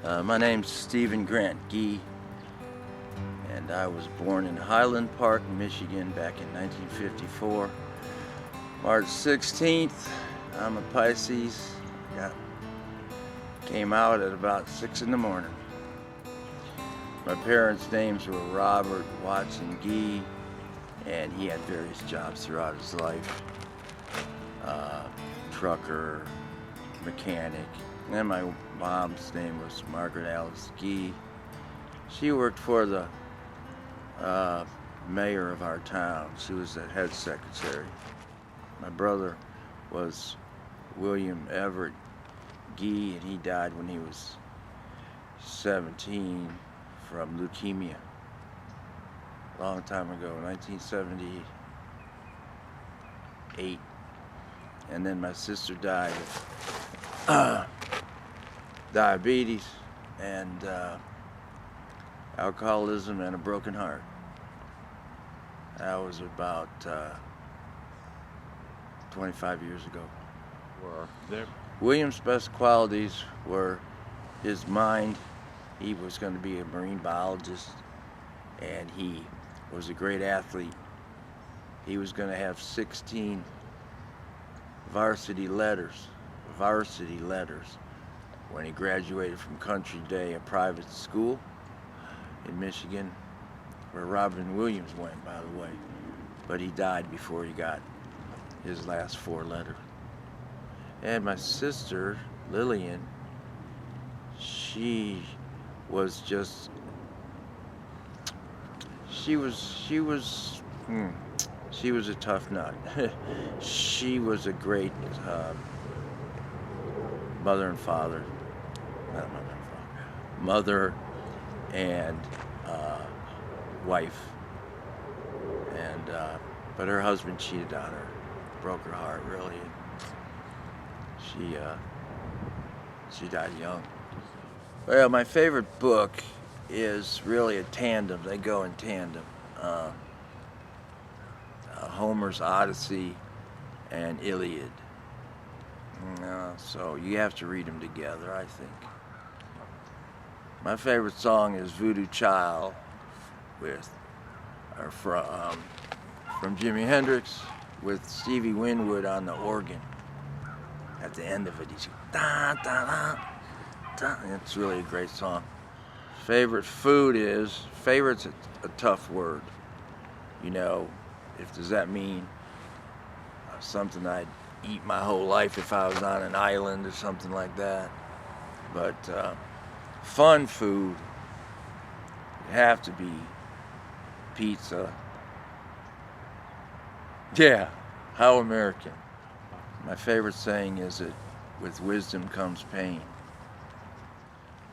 My name's Stephen Grant Gee, and I was born in Highland Park, Michigan back in 1954. March 16th, I'm a Pisces. Came out at about 6 in the morning. My parents' names were Robert Watson Gee, and he had various jobs throughout his life. Trucker, mechanic. And my mom's name was Margaret Alice Gee. She worked for the mayor of our town. She was the head secretary. My brother was William Everett Gee, and he died when he was 17 from leukemia. A long time ago, 1978. And then my sister died of diabetes and alcoholism and a broken heart. That was about 25 years ago. William's best qualities were his mind. He was going to be a marine biologist, and he was a great athlete. He was going to have 16 varsity letters when he graduated from Country Day, a private school in Michigan, where Robin Williams went, by the way. But he died before he got his last 4 letters. And my sister, Lillian, she was a tough nut. She was a great mother and wife. And but her husband cheated on her, broke her heart really. She died young. Well, my favorite book is really a tandem. They go in tandem. Homer's Odyssey and Iliad. So you have to read them together, I think. My favorite song is Voodoo Child from Jimi Hendrix with Stevie Winwood on the organ. At the end of it, he's da da da da. It's really a great song. Favorite food is, favorite's a tough word. You know, does that mean something I'd eat my whole life if I was on an island or something like that? But fun food would have to be pizza. Yeah, how American. My favorite saying is that with wisdom comes pain.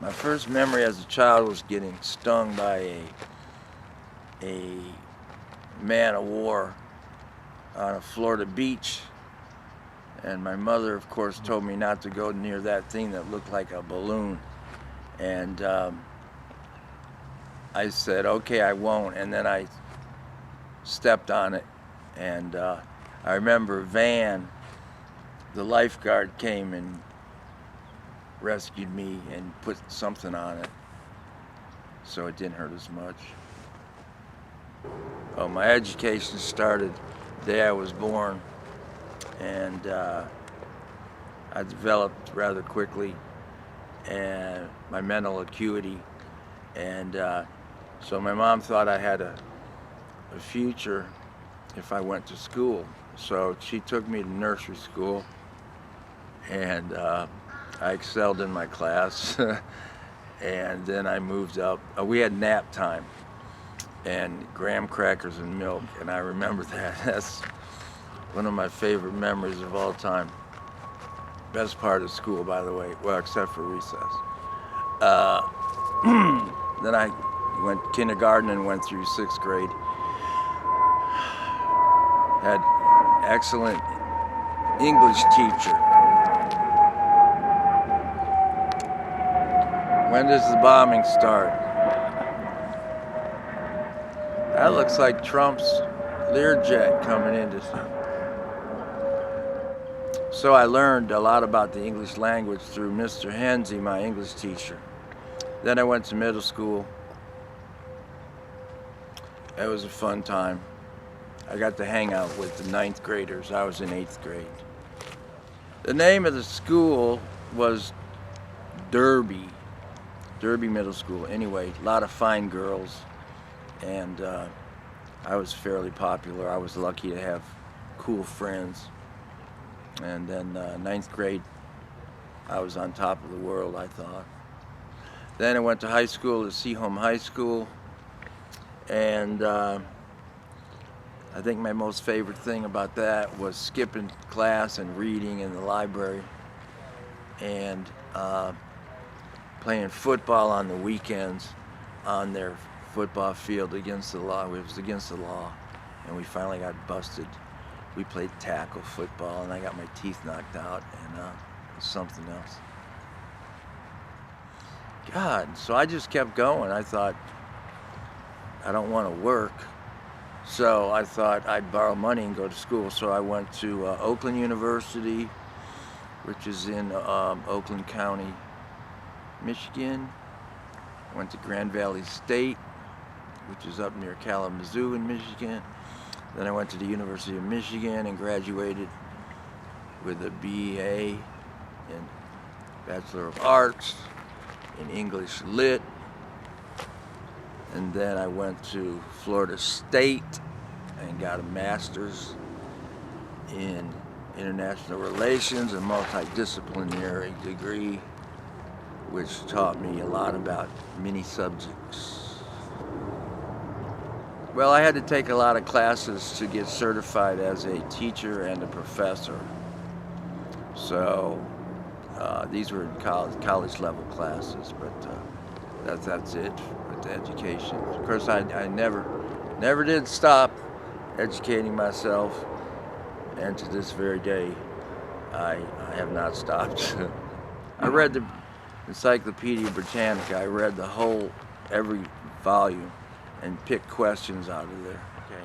My first memory as a child was getting stung by a man of war on a Florida beach, and my mother, of course, told me not to go near that thing that looked like a balloon, and I said, okay, I won't, and then I stepped on it, and I remember Van, the lifeguard, came and rescued me and put something on it so it didn't hurt as much. Oh, my education started the day I was born, and I developed rather quickly and my mental acuity, and so my mom thought I had a future if I went to school. So she took me to nursery school, and I excelled in my class. And then I moved up. We had nap time and graham crackers and milk, and I remember that. That's one of my favorite memories of all time. Best part of school, by the way, well, except for recess. Then I went kindergarten and went through 6th grade. Had excellent English teacher. When does the bombing start? That looks like Trump's Learjet coming into. So I learned a lot about the English language through Mr. Hensey, my English teacher. Then I went to middle school. It was a fun time. I got to hang out with the 9th graders. I was in 8th grade. The name of the school was Derby Middle School. Anyway, a lot of fine girls, and I was fairly popular. I was lucky to have cool friends. And then 9th grade, I was on top of the world, I thought. Then I went to high school, to Seaholm High School, and I think my most favorite thing about that was skipping class and reading in the library, and playing football on the weekends on their football field against the law. It was against the law, and we finally got busted. We played tackle football, and I got my teeth knocked out, and it was something else. God, so I just kept going. I thought, I don't want to work, so I thought I'd borrow money and go to school. So I went to Oakland University, which is in Oakland County, Michigan. Went to Grand Valley State, which is up near Kalamazoo in Michigan. Then I went to the University of Michigan and graduated with a BA in Bachelor of Arts in English Lit. And then I went to Florida State and got a master's in international relations, a multidisciplinary degree, which taught me a lot about many subjects. Well, I had to take a lot of classes to get certified as a teacher and a professor. So these were college level classes, but that's it with the education. Of course, I never did stop educating myself, and to this very day, I have not stopped. I read the Encyclopedia Britannica. I read every volume and picked questions out of there. Okay.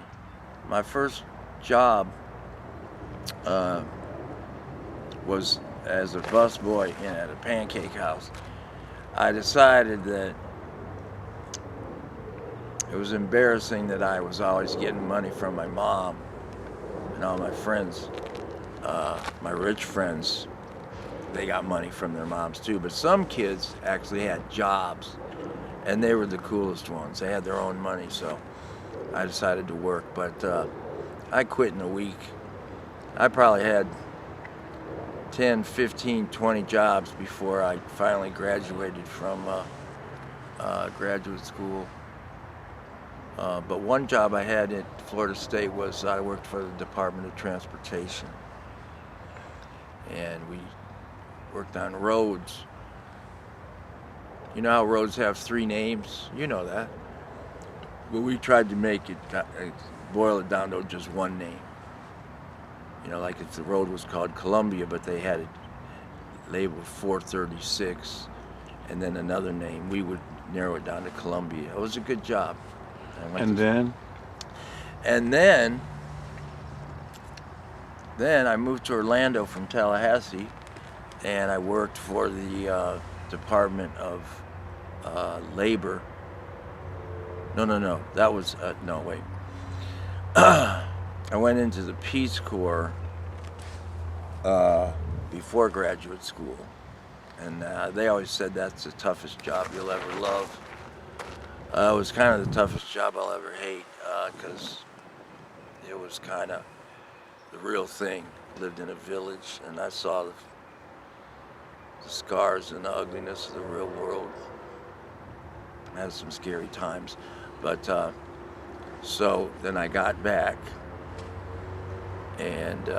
My first job was as a busboy at a pancake house. I decided that it was embarrassing that I was always getting money from my mom and all my friends. My rich friends, they got money from their moms too, but some kids actually had jobs, and they were the coolest ones. They had their own money, so I decided to work, but I quit in a week. I probably had 10, 15, 20 jobs before I finally graduated from graduate school. But one job I had at Florida State was I worked for the Department of Transportation. And we worked on roads. You know how roads have 3 names? You know that. Well, we tried to make it, boil it down to just one name. You know, like if the road was called Columbia, but they had it labeled 436, and then another name, we would narrow it down to Columbia. It was a good job. And then I moved to Orlando from Tallahassee, and I worked for the Department of Labor. No, that was, no, wait. I went into the Peace Corps before graduate school, and they always said that's the toughest job you'll ever love. It was kind of the toughest job I'll ever hate, because it was kind of the real thing. Lived in a village, and I saw the scars and the ugliness of the real world. I had some scary times, but so then I got back and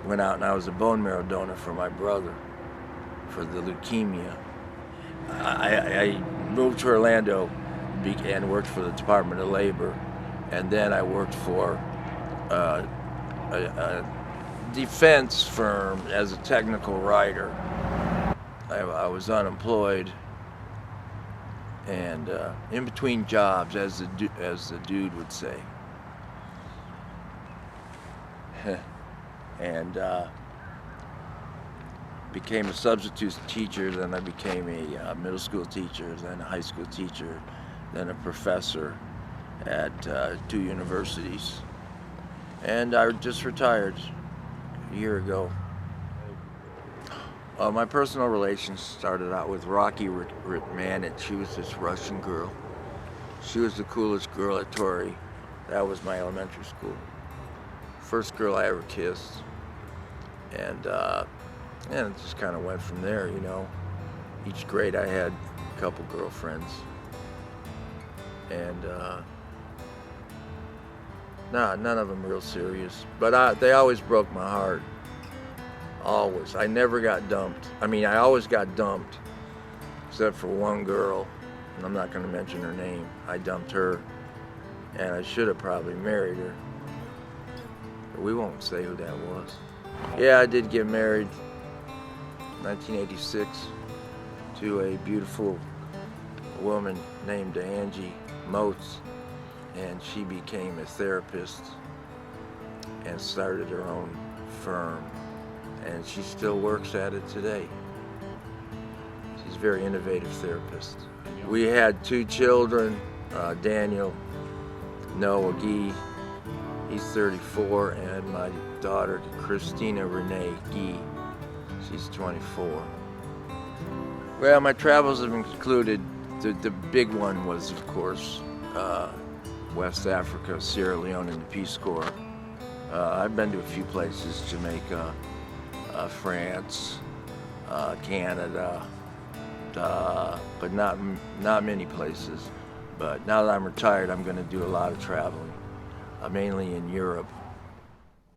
went out, and I was a bone marrow donor for my brother for the leukemia. I moved to Orlando and worked for the Department of Labor, and then I worked for a defense firm as a technical writer. I was unemployed and in between jobs, as the dude would say. And became a substitute teacher, then I became a middle school teacher, then a high school teacher, then a professor at 2 universities. And I just retired a year ago. My personal relations started out with Rocky Ritmanich. She was this Russian girl. She was the coolest girl at Torrey. That was my elementary school. First girl I ever kissed. And it just kind of went from there, you know. Each grade I had a couple girlfriends. And none of them real serious. But they always broke my heart. Always. I never got dumped. I mean, I always got dumped, except for one girl, and I'm not going to mention her name. I dumped her, and I should have probably married her. But we won't say who that was. Yeah, I did get married in 1986 to a beautiful woman named Angie Motes, and she became a therapist and started her own firm. And she still works at it today. She's a very innovative therapist. We had 2 children, Daniel Noah Gee, he's 34, and my daughter Christina Renee Gee, she's 24. Well, my travels have included, the big one was, of course, West Africa, Sierra Leone, and the Peace Corps. I've been to a few places, Jamaica, France, Canada, but not many places. But now that I'm retired, I'm going to do a lot of traveling, mainly in Europe.